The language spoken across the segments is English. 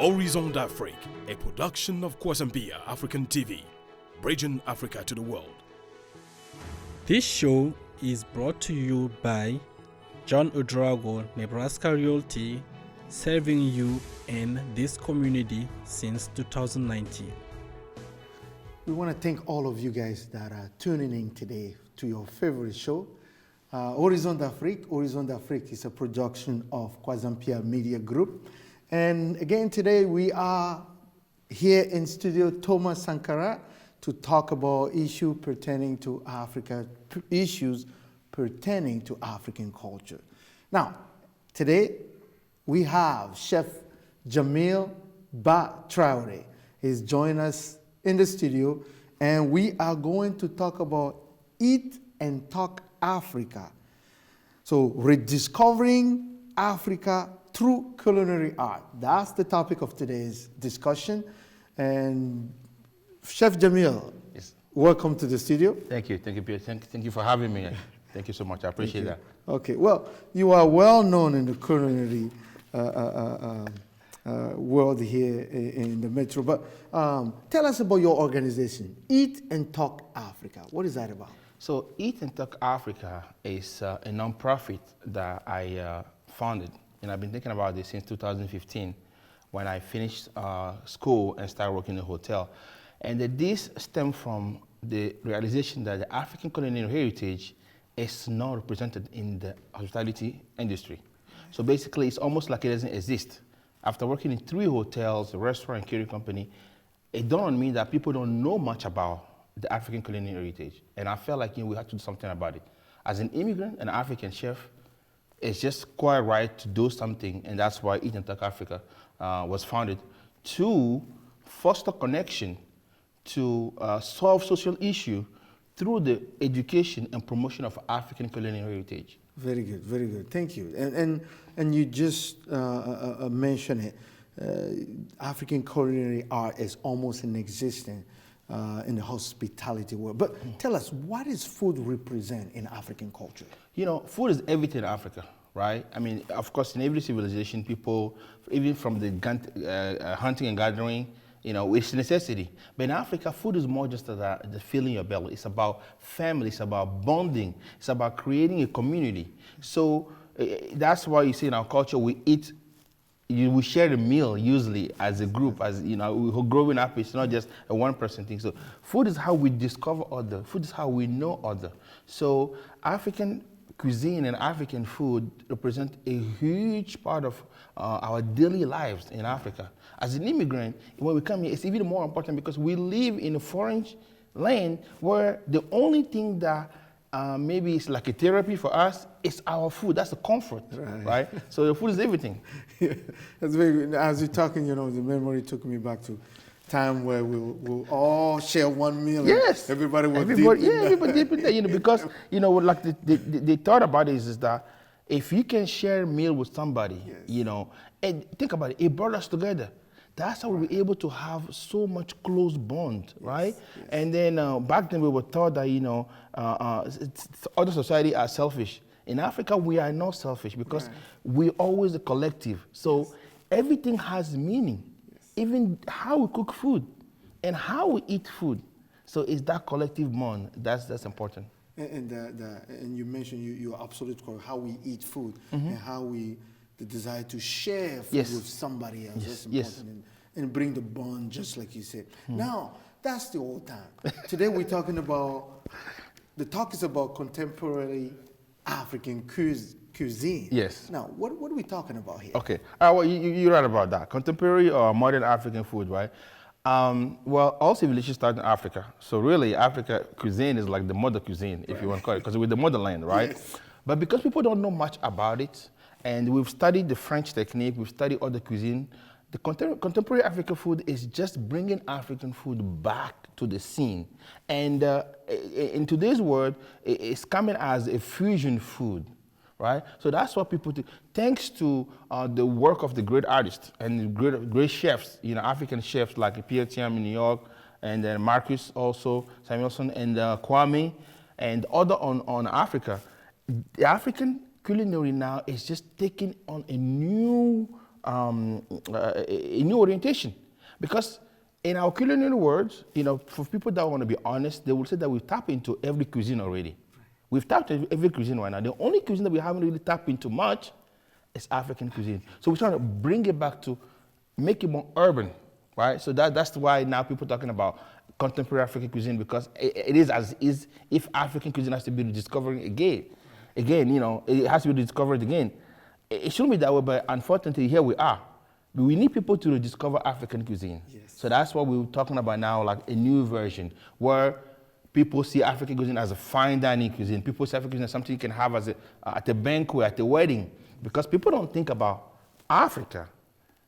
Horizon d'Afrique, a production of Cuisine African TV, bridging Africa to the world. This show is brought to you by John Udrago, Nebraska Realty, serving you and this community since 2019. We want to thank all of you guys that are tuning in today to your favorite show, Horizon d'Afrique. Horizon d'Afrique is a production of Cuisine Media Group. And again, today we are here in studio Thomas Sankara to talk about issues pertaining to Africa, issues pertaining to African culture. Now, today we have Chef Jamil Bah-Traore. He's joined us in the studio, and we are going to talk about Eat and Talk Africa. So, rediscovering Africa through culinary art. That's the topic of today's discussion. And Chef Jamil, yes. Welcome to the studio. Thank you, Pierre. Thank you for having me. Thank you so much. I appreciate that. Okay, well, you are well known in the culinary world here in the metro. But tell us about your organization, Eat and Talk Africa. What is that about? So, Eat and Talk Africa is a nonprofit that I founded. And I've been thinking about this since 2015 when I finished school and started working in a hotel. And this stemmed from the realization that the African culinary heritage is not represented in the hospitality industry. So basically, it's almost like it doesn't exist. After working in 3 hotels, a restaurant, and catering company, it dawned on me that people don't know much about the African culinary heritage. And I felt like we had to do something about it. As an immigrant, an African chef, it's just quite right to do something, and that's why Eat and Talk Africa was founded to foster connection, to solve social issues through the education and promotion of African culinary heritage. Very good, very good. Thank you. And you just mentioned it. African culinary art is almost inexistent in the hospitality world. But tell us, what does food represent in African culture? You know, food is everything in Africa, right? I mean, of course, in every civilization, people, even from the hunting and gathering, it's a necessity. But in Africa, food is more just the filling your belly. It's about family, it's about bonding, it's about creating a community. So that's why you see in our culture, we eat, we share the meal usually as a group, as we're growing up, it's not just a one-person thing. So food is how we discover other, food is how we know other. So African cuisine and African food represent a huge part of our daily lives in Africa. As an immigrant, when we come here, it's even more important because we live in a foreign land where the only thing that maybe it's like a therapy for us is our food. That's the comfort, right? So the food is everything. Yeah, that's very good. As you're talking, the memory took me back to time where we'll all share one meal. Yes. Everybody dip in there, because, like the thought about it is that if you can share a meal with somebody, yes. And think about it, it brought us together. That's how we were able to have so much close bond, right? Yes. And then back then we were taught that, other society are selfish. In Africa, we are not selfish because we're always a collective. So everything has meaning. Even how we cook food and how we eat food. So it's that collective bond that's important. And you mentioned, you're absolutely correct, how we eat food and how the desire to share food with somebody else. That's important. And bring the bond, just like you said. Now, that's the old time. Today we're talking about, the talk is about contemporary African cuisine. Yes. Now, what are we talking about here? Okay. Well, you're right about that. Contemporary or modern African food, right? Well, all civilizations start in Africa. So really, Africa cuisine is like the mother cuisine, if you want to call it, because we're the motherland, right? Yes. But because people don't know much about it, and we've studied the French technique, we've studied other cuisine, the contemporary African food is just bringing African food back to the scene. And in today's world, it's coming as a fusion food. Right? So that's what people do. Thanks to the work of the great artists and great chefs, African chefs like Pierre in New York, and then Marcus also, Samuelson, and Kwame, and other on Africa. The African culinary now is just taking on a new a new orientation. Because in our culinary world, you know, for people that want to be honest, they will say that we've tapped into every cuisine already. We've tapped into every cuisine right now. The only cuisine that we haven't really tapped into much is African cuisine. So we're trying to bring it back to make it more urban, right? So that's why now people are talking about contemporary African cuisine, because it is as is if African cuisine has to be rediscovered again. Again, you know, it has to be rediscovered again. It shouldn't be that way, but unfortunately, here we are. We need people to rediscover African cuisine. Yes. So that's what we're talking about now, like a new version, where people see African cuisine as a fine dining cuisine. People see African cuisine as something you can have as at a banquet, at a wedding, because people don't think about Africa,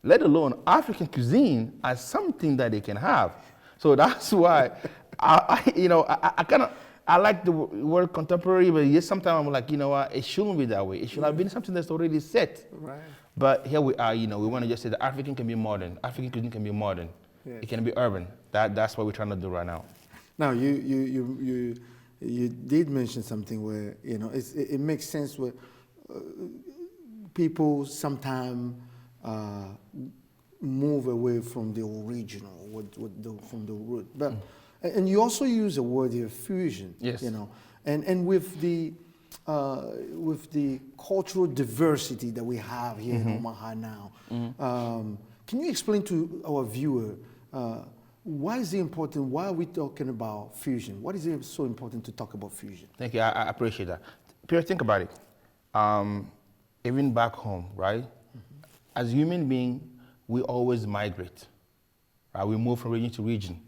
let alone African cuisine, as something that they can have. So that's why I like the word contemporary, but yes, sometimes I'm like, you know what, it shouldn't be that way. It should have been something that's already set. Right. But here we are, you know, we want to just say that African can be modern. African cuisine can be modern. Yes. It can be urban. That's what we're trying to do right now. Now, you did mention something where, you know, it makes sense where people sometimes move away from the original, from the root. But and you also use the word here, fusion. Yes. You know, and with the cultural diversity that we have here in Omaha now, can you explain to our viewer why is it important? Why are we talking about fusion? What is it so important to talk about fusion? Thank you. I appreciate that. Pierre, think about it. Even back home, right? As human beings, we always migrate. Right? We move from region to region,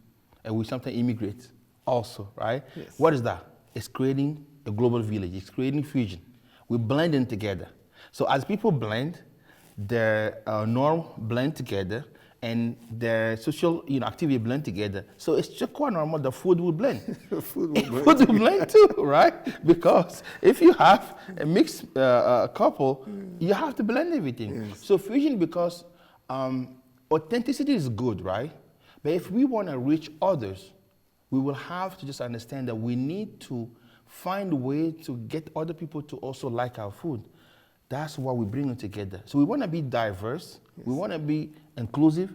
and we sometimes immigrate also, right? Yes. What is that? It's creating a global village. It's creating fusion. We're blending together. So as people blend, their norm blend together, and their social activity blend together. So it's just quite normal the food will blend. Food will Food will blend too, right? Because if you have a mixed couple, you have to blend everything. Yes. So fusion, because authenticity is good, right? But if we want to reach others, we will have to just understand that we need to find a way to get other people to also like our food. That's why we bring them together. So we want to be diverse. Yes. We want to be inclusive.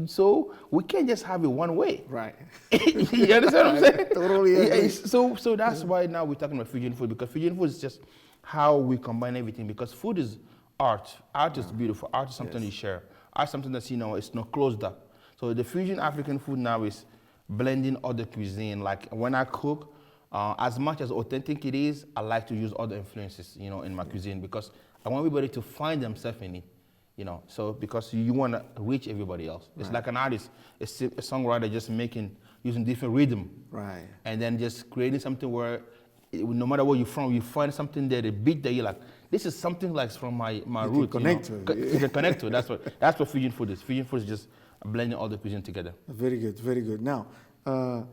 So we can't just have it one way. Right. You understand what I'm saying? Totally agree. So that's why now we're talking about fusion food, because fusion food is just how we combine everything, because food is art. Art is beautiful. Art is something you share. Art is something that's, it's not closed up. So the fusion African food now is blending other cuisine. Like when I cook, as much as authentic it is, I like to use other influences, in my cuisine, because I want everybody to find themselves in it, So because you want to reach everybody else. It's like an artist, a songwriter just using different rhythm. Right. And then just creating something where no matter where you're from, you find something there, the beat that you're like, this is something like from my root. Connect to it. You can connect to it. That's what fusion food is. Fusion food is just blending all the cuisine together. Very good, very good. Now, I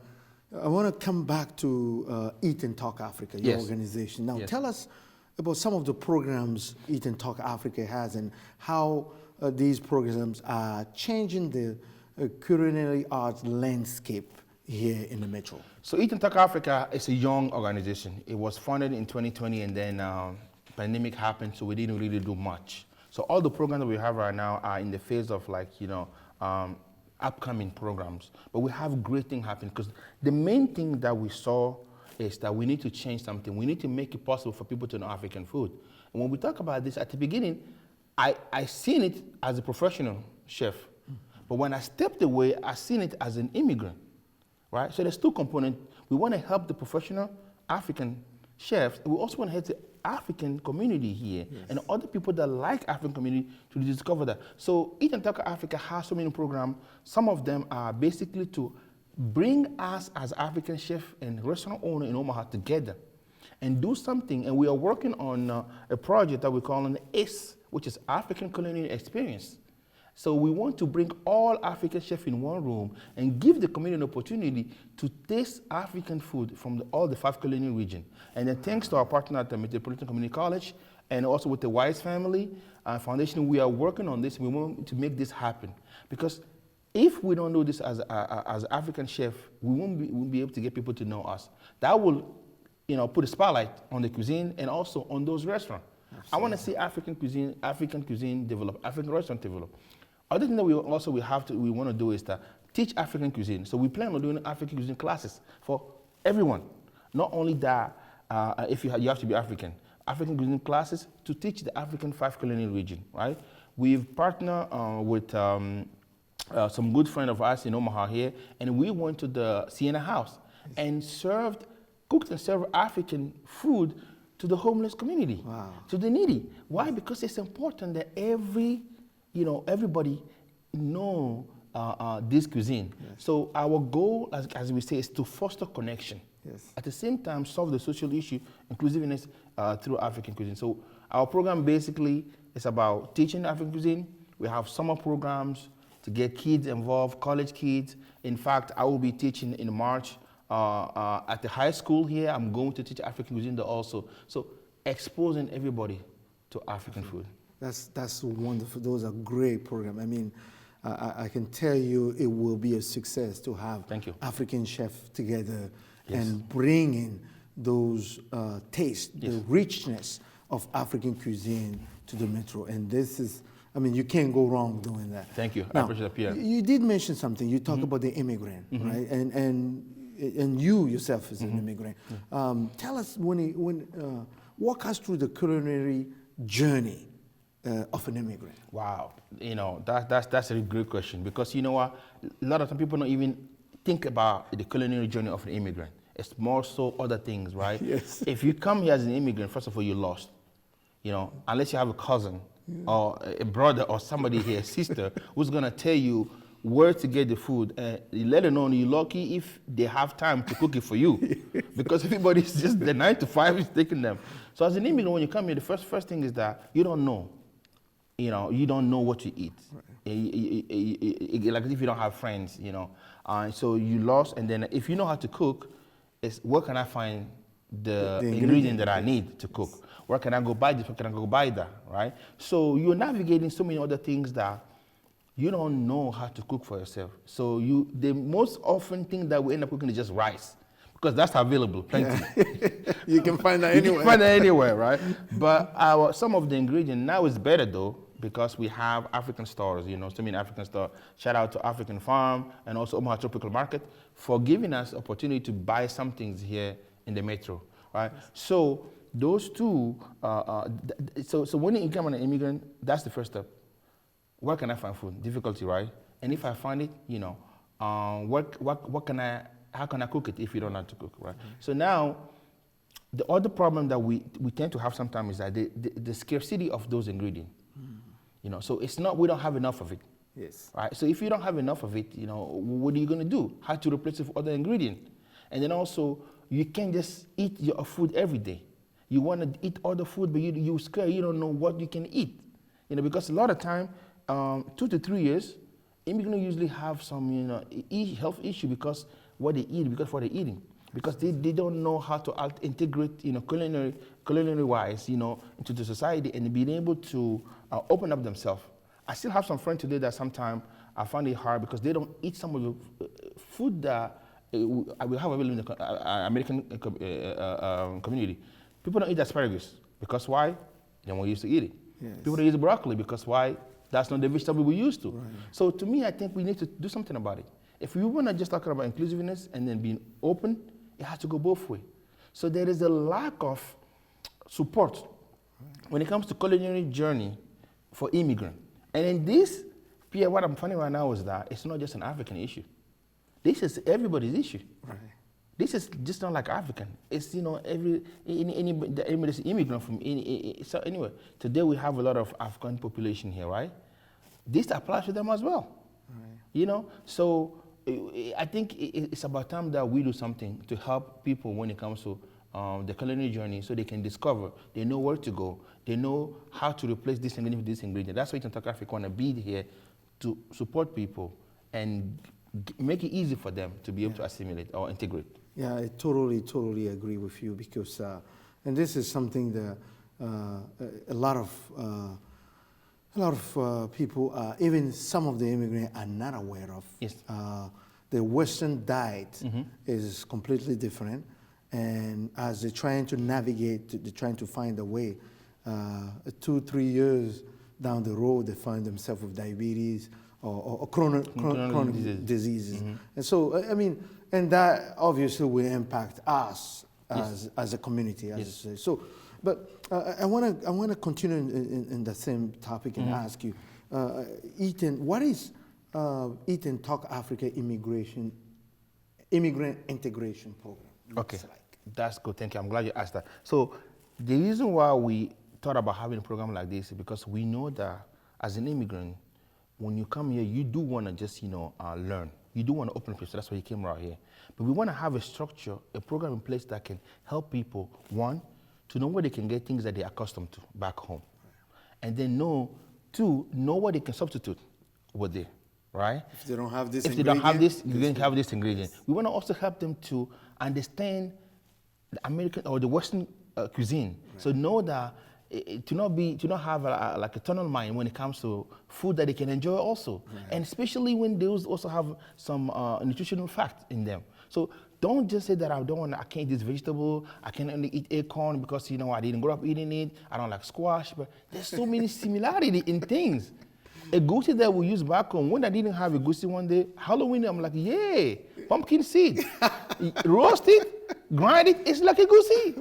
want to come back to Eat and Talk Africa, your organization. Now, tell us about some of the programs Eat and Talk Africa has and how these programs are changing the culinary arts landscape here in the metro. So Eat and Talk Africa is a young organization. It was founded in 2020, and then pandemic happened, so we didn't really do much. So all the programs that we have right now are in the phase of upcoming programs. But we have great things happening, because the main thing that we saw is that we need to change something. We need to make it possible for people to know African food. And when we talk about this, at the beginning, I seen it as a professional chef. But when I stepped away, I seen it as an immigrant, right? So there's two components. We want to help the professional African chefs. We also want to help the African community here and other people that like African community to discover that. So Eat and Talk Africa has so many programs. Some of them are basically to bring us as African chef and restaurant owner in Omaha together and do something. And we are working on a project that we call an ACE, which is African Culinary Experience. So we want to bring all African chefs in one room and give the community an opportunity to taste African food from all the 5 culinary regions. And then thanks to our partner at the Metropolitan Community College and also with the Wise Family Foundation, we are working on this. We want to make this happen. Because if we don't do this as African chef, we won't be able to get people to know us. That will, put a spotlight on the cuisine and also on those restaurants. I want to see African cuisine develop, African restaurant develop. Other thing that we want to do is to teach African cuisine. So we plan on doing African cuisine classes for everyone. Not only that, if you have to be African cuisine classes to teach the African 5 colonial region, right? We've partnered with some good friend of ours in Omaha here, and we went to the Sienna House and cooked and served African food to the homeless community, to the needy. Why? Because it's important that everybody know this cuisine. So our goal, as we say, is to foster connection. At the same time, solve the social issue, inclusiveness through African cuisine. So our program basically is about teaching African cuisine. We have summer programs to get kids involved, college kids. In fact, I will be teaching in March at the high school here. I'm going to teach African cuisine there also. So exposing everybody to African food. That's wonderful. Those are great programs. I mean, I can tell you it will be a success to have African chefs together and bringing those tastes, the richness of African cuisine to the metro. And this is, I mean, you can't go wrong doing that. Thank you. Now, I appreciate it, Pierre. You did mention something. You talked about the immigrant, right? And you yourself is an immigrant. Tell us walk us through the culinary journey of an immigrant. Wow, that's a great question, because you know what, a lot of time people don't even think about the culinary journey of an immigrant. It's more so other things, right? Yes. If you come here as an immigrant, first of all, you're lost. Unless you have a cousin or a brother or somebody here, a sister, who's gonna tell you where to get the food. Let alone you're lucky if they have time to cook it for you, because everybody's just the 9 to 5 is taking them. So as an immigrant, when you come here, the first thing is that you don't know. You don't know what to eat. Like if you don't have friends, so you lost. And then if you know how to cook, it's where can I find the ingredient that I need to cook? Where can I go buy this? Where can I go buy that? Right? So you're navigating so many other things that you don't know how to cook for yourself. So the most often thing that we end up cooking is just rice, because that's available, plenty. You can find that anywhere. You can find that anywhere, right? But some of the ingredients now is better though, because we have African stores, so many African stores. Shout out to African Farm and also Omaha Tropical Market for giving us opportunity to buy some things here in the metro, right? So those two, so when you become an immigrant, that's the first step. Where can I find food? Difficulty, right? And if I find it, how can I cook it if you don't know how to cook, right? So now, the other problem that we tend to have sometimes is that the scarcity of those ingredients. So it's not, we don't have enough of it. Yes. Right? So if you don't have enough of it, what are you going to do? How to replace it with other ingredients? And then also, you can't just eat your food every day. You want to eat other food, but you're scared. You don't know what you can eat. Because a lot of time, 2 to 3 years, immigrants usually have some, health issue because what they eat, because what they're eating. Because they don't know how to integrate, culinary wise, into the society and being able to open up themselves. I still have some friends today that sometimes I find it hard because they don't eat some of the food that we have available in the American community. People don't eat asparagus because why? They weren't used to eat it. Yes. People don't eat broccoli because why? That's not the vegetable we used to. Right. So to me, I think we need to do something about it. If we want to just talk about inclusiveness and then being open, it has to go both ways. So there is a lack of support when it comes to culinary journey for immigrants. And in this, Pierre, what I'm finding right now is that it's not just an African issue. This is everybody's issue. Right. This is just not like African. It's, every immigrant from so anyway, today we have a lot of African population here, right? This applies to them as well. Right. So I think it's about time that we do something to help people when it comes to the culinary journey, so they can discover, they know where to go, they know how to replace this ingredient with this ingredient. That's why Talk Africa want to be here to support people and make it easy for them to be able to assimilate or integrate. Yeah, I totally agree with you, because, and this is something that a lot of people, even some of the immigrants, are not aware of. Yes. The Western diet is completely different, and as they're trying to navigate, they're trying to find a way 2-3 years down the road, they find themselves with diabetes or chronic diseases. And so, I mean, and that obviously will impact us as a community. So, but I want to continue in the same topic and ask you, Ethan, what is Ethan Talk Africa Immigrant Integration Program? Okay, that's good. Thank you. I'm glad you asked that. So the reason why we thought about having a program like this is because we know that as an immigrant, when you come here, you do want to just, learn. You do want to open up. So that's why you came right here. But we want to have a structure, a program in place that can help people, one, to know where they can get things that they're accustomed to back home. And then two, know what they can substitute with there, right? If they don't have this If they don't have this, you don't have this ingredient. We want to also help them to understand the American or the Western cuisine. Right. So know that to not have like a tunnel mind when it comes to food that they can enjoy also, and especially when those also have some nutritional facts in them. So don't just say that I can't eat this vegetable, I can only eat acorn because I didn't grow up eating it, I don't like squash, but there's so many similarities in things. A goosey that we use back home, when I didn't have a goosey one day, Halloween, I'm like, yeah, pumpkin seed, roast it, grind it, it's like a goosey.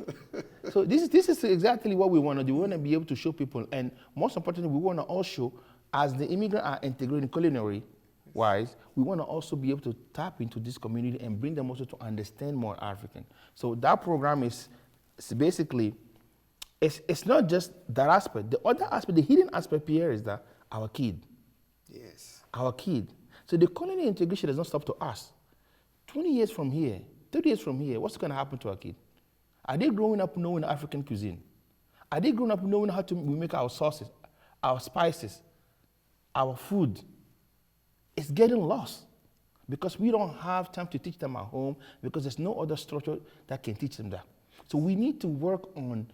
So this is exactly what we want to do. We want to be able to show people, and most importantly, we want to also, as the immigrant are integrating culinary-wise, we want to also be able to tap into this community and bring them also to understand more African. So that program is basically, it's not just that aspect. The other aspect, the hidden aspect here is that our kid. Yes. Our kid. So the culinary integration does not stop to us. 20 years from here, 30 years from here, what's going to happen to our kid? Are they growing up knowing African cuisine? Are they growing up knowing how we make our sauces, our spices, our food? It's getting lost because we don't have time to teach them at home because there's no other structure that can teach them that. So we need to work on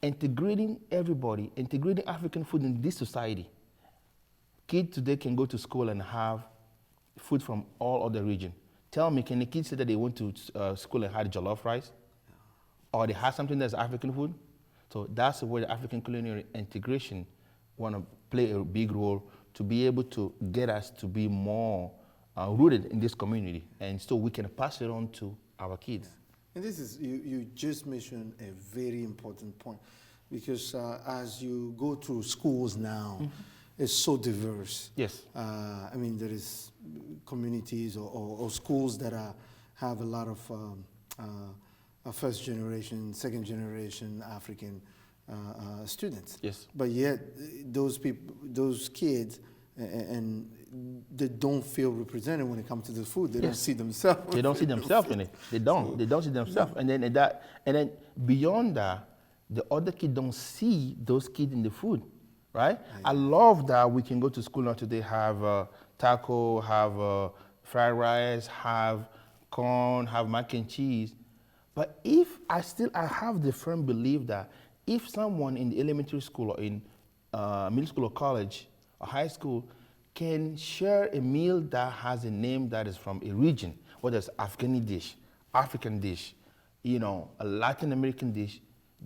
integrating everybody, integrating African food in this society. Kids today can go to school and have food from all other regions. Tell me, can the kids say that they went to school and had jollof rice? Or they had something that's African food? So that's where the African culinary integration want to play a big role to be able to get us to be more rooted in this community, and so we can pass it on to our kids. And this is, you just mentioned a very important point, because as you go through schools now, it's so diverse. Yes. I mean, there is communities or schools that have a lot of first generation, second generation African students. Yes. But yet, those people, those kids, and they don't feel represented when it comes to the food. They don't see themselves. They don't see themselves in it. They don't. They don't see themselves. And then beyond that, the other kids don't see those kids in the food, right? I love that we can go to school now today, have taco, have fried rice, have corn, have mac and cheese. But if I have the firm belief that if someone in the elementary school or in middle school or college or high school can share a meal that has a name that is from a region, whether it's Afghani dish, African dish, a Latin American dish,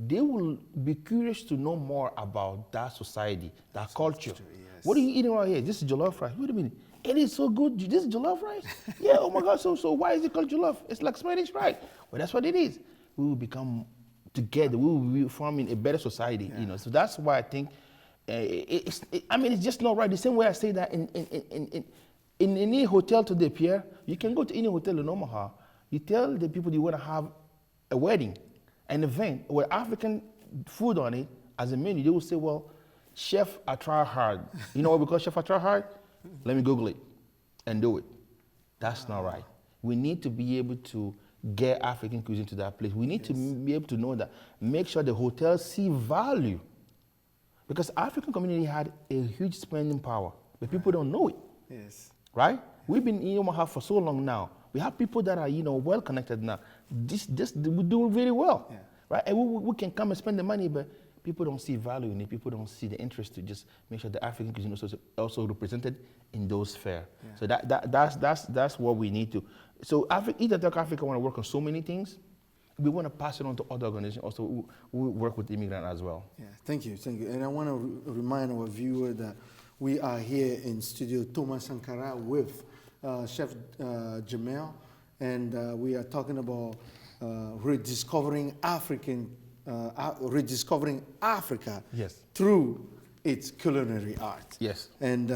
they will be curious to know more about that society, that culture. Yes. What are you eating right here? This is jollof rice. Wait a minute. It is so good. This is jollof rice? Yeah, oh my God, so why is it called jollof? It's like Spanish rice. Well, that's what it is. We will become together. We will be forming a better society, So that's why I think it's just not right. The same way I say that in any hotel today, Pierre, you can go to any hotel in Omaha. You tell the people you want to have a wedding, an event with African food on it as a menu. They will say, well, Chef, I try hard. You know what we call Chef, I try hard? Let me Google it and do it. That's not right. We need to be able to get African cuisine to that place. We need to be able to know that, make sure the hotels see value. Because African community had a huge spending power, but people don't know it. Yes. Right? We've been in Omaha for so long now. We have people that are, well connected now. We do very well. Yeah. Right? And we can come and spend the money, but people don't see value in it. People don't see the interest to just make sure the African cuisine is also represented in those fairs. Yeah. So that's what we need to. So Eat and Talk Africa want to work on so many things, we want to pass it on to other organizations also who work with Immigrant as well. Yeah, thank you. And I want to remind our viewer that we are here in Studio Thomas Sankara with Chef Jamel, and we are talking about rediscovering Africa Yes. through its culinary art. Yes. And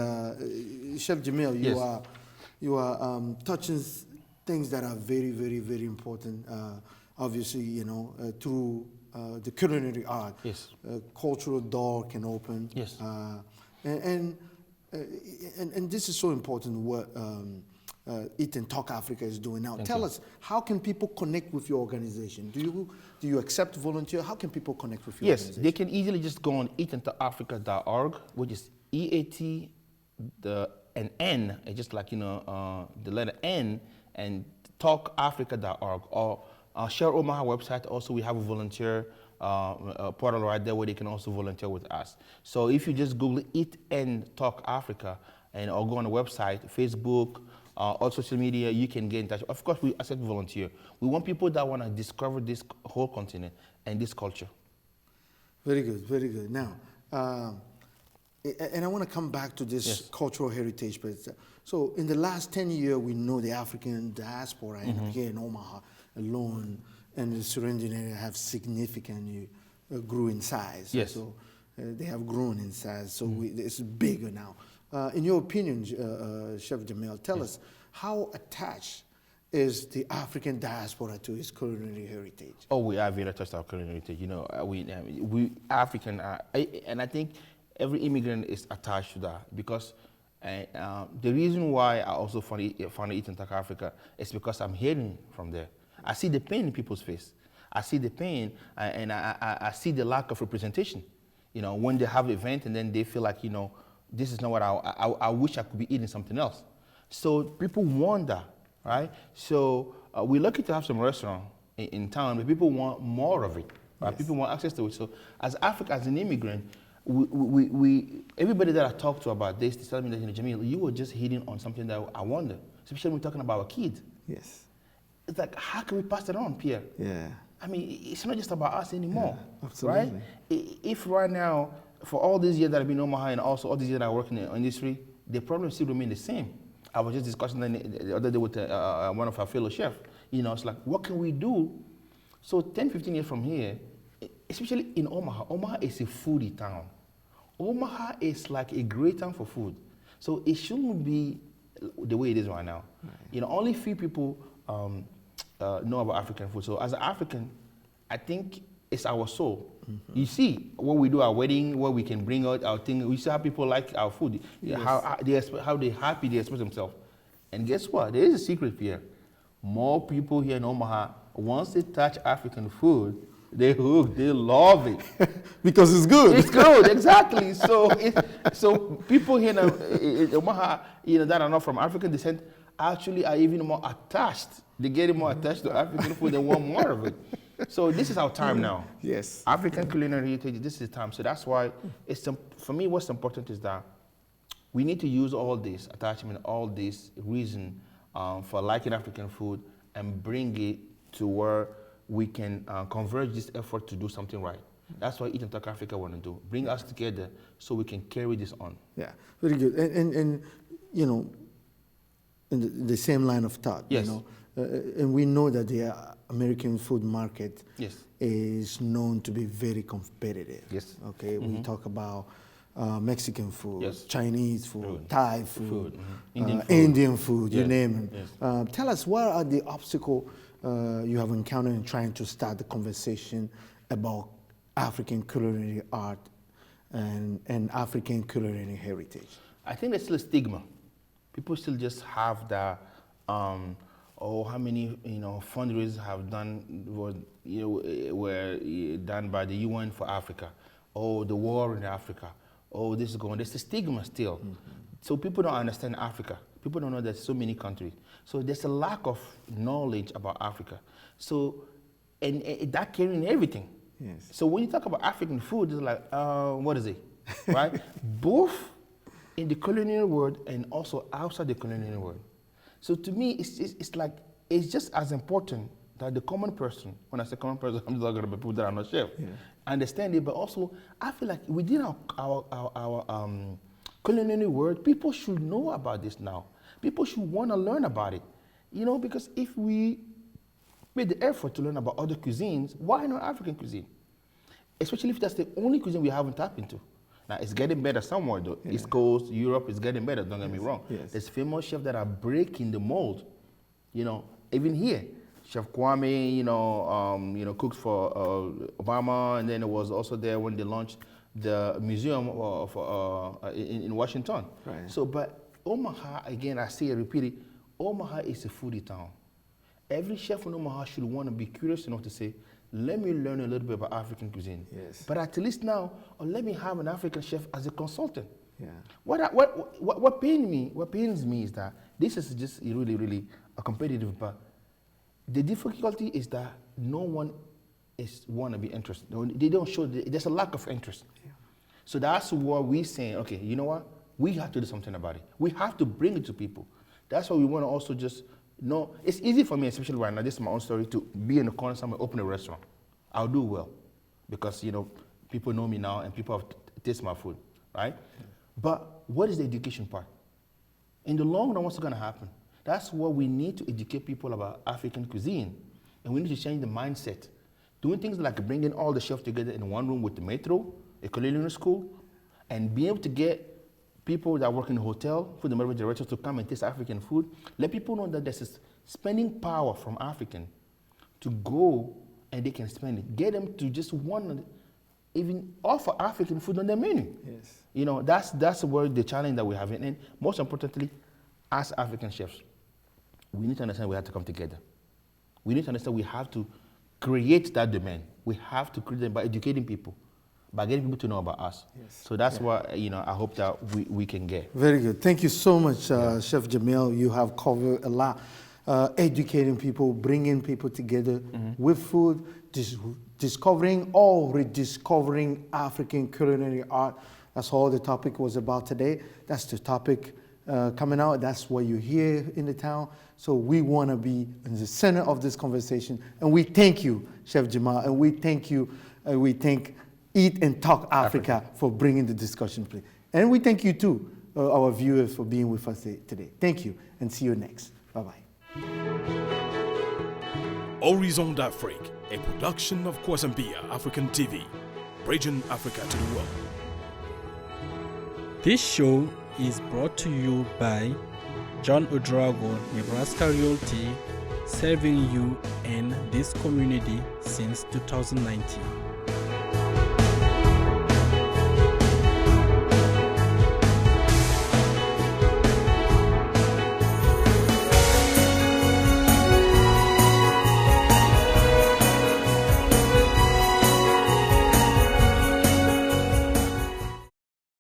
Chef Jamel, you are touching things that are very, very, very important. Obviously, you know, through the culinary art, Yes. Cultural door can open. Yes. And this is so important what Eat and Talk Africa is doing now. Tell us, how can people connect with your organization? Do you accept volunteer? How can people connect with your organization? Yes, they can easily just go on eatandtalkafrica.org, which is EAT, the N, it's just like, you know, the letter N, and talkafrica.org, or Share Omaha website. Also, we have a volunteer portal right there where they can also volunteer with us. So if you just Google Eat and Talk Africa, or go on the website, Facebook, all social media, you can get in touch. Of course, we accept volunteer. We want people that want to discover this whole continent and this culture. Very good, very good. Now, and I want to come back to this cultural heritage. But so in the last 10 years, we know the African diaspora here in Omaha alone and the surrounding area have significantly grew in size. Yes. So they have grown in size. So it's bigger now. In your opinion, Chef Jamel, tell us, how attached is the African diaspora to its culinary heritage? Oh, we are very attached to our culinary heritage. You know, we African, and I think every immigrant is attached to that, because the reason why I also found Eat and Talk Africa is because I'm hearing from there. I see the pain in people's face. I see the pain, and I see the lack of representation. You know, when they have an event and then they feel like, you know, this is not what I wish I could be eating something else. So people wonder, right? So we're lucky to have some restaurant in town, but people want more of it. Right? Yes. People want access to it. So as Africa, as an immigrant, everybody that I talk to about this, they tell me that, you know, Jamil, you were just hitting on something that I wonder, especially when we're talking about our kids. Yes. It's like, how can we pass it on, Pierre? Yeah. I mean, it's not just about us anymore, absolutely. Right? If right now, for all these years that I've been in Omaha and also all these years that I work in the industry, the problems still remain the same. I was just discussing the other day with one of our fellow chefs. You know, it's like, what can we do? So 10, 15 years from here, especially in Omaha, Omaha is a foodie town. Omaha is like a great town for food. So it shouldn't be the way it is right now. Right. You know, only few people know about African food. So as an African, I think it's our soul. You see, when we do our wedding, where we can bring out our thing, we see how people like our food, how they happy they express themselves. And guess what? There is a secret here. More people here in Omaha, once they touch African food, they hook, they love it. Because it's good. It's good, exactly. So people here in Omaha, you know, that are not from African descent, actually are even more attached. They're getting more attached to African food and want more of it. So this is our time now. Yes. African culinary heritage, this is the time. So that's why, for me, what's important is that we need to use all this attachment, all this reason for liking African food and bring it to where we can converge this effort to do something right. That's what Eat and Talk Africa want to do. Bring us together so we can carry this on. Yeah, very good. And you know, in the same line of thought, yes. You know, and we know that the American food market is known to be very competitive. Yes. Okay, we talk about Mexican food, Chinese food, Thai food, Indian food, you name it. Yes. Tell us, what are the obstacles you have encountered in trying to start the conversation about African culinary art and African culinary heritage? I think there's still a stigma. People still just have the, how many fundraisers have done were done by the UN for Africa, the war in Africa, this is going. There's a stigma still, so people don't understand Africa. People don't know there's so many countries. So there's a lack of knowledge about Africa. So, and that carrying everything. Yes. So when you talk about African food, it's like, what is it, right? Both in the culinary world and also outside the culinary world. So to me, it's like, it's just as important that the common person, when I say common person, I'm talking about people that are not chef, understand it, but also I feel like within our culinary world, people should know about this now. People should want to learn about it, you know, because if we made the effort to learn about other cuisines, why not African cuisine? Especially if that's the only cuisine we haven't tapped into. Now, it's getting better somewhere, though. Yeah. East Coast, Europe is getting better, don't get me wrong. Yes. There's famous chefs that are breaking the mold, you know, even here. Chef Kwame, you know, cooks for Obama, and then it was also there when they launched the museum in Washington. Right. So, but Omaha, again, I say it, repeat it, Omaha is a foodie town. Every chef in Omaha should want to be curious enough to say, let me learn a little bit about African cuisine. Yes. But at least now, or let me have an African chef as a consultant. Yeah. What pains me is that this is just really, really a competitive, but the difficulty is that no one want to be interested. They don't show, there's a lack of interest. Yeah. So that's what we're saying, okay, you know what? We have to do something about it. We have to bring it to people. That's why we want to also just know, it's easy for me, especially right now, this is my own story, to be in the corner somewhere, open a restaurant. I'll do well because, you know, people know me now and people have tasted my food, right? Yeah. But what is the education part? In the long run, what's going to happen? That's what we need to educate people about African cuisine. And we need to change the mindset. Doing things like bringing all the chefs together in one room with the metro, a culinary school, and be able to get people that work in the hotel, food and beverage directors to come and taste African food. Let people know that there's this spending power from African to go and they can spend it. Get them to just want to even offer African food on their menu. Yes. You know, that's where the challenge that we have. And most importantly, as African chefs, we need to understand we have to come together. We need to understand we have to create that demand. We have to create it by educating people, by getting people to know about us. Yes. So that's what, you know, I hope that we can get. Very good. Thank you so much, Chef Jamil. You have covered a lot. Educating people, bringing people together with food, discovering or rediscovering African culinary art. That's all the topic was about today. That's the topic coming out. That's what you hear in the town. So we want to be in the center of this conversation. And we thank you, Chef Jamel, and we thank you, we thank Eat and Talk Africa for bringing the discussion. And we thank you too, our viewers, for being with us today. Thank you, and see you next. Bye-bye. Horizon d'Afrique, a production of Cuisine African TV, bridging Africa to the world. This show is brought to you by John Udrago, Nebraska Realty, serving you and this community since 2019.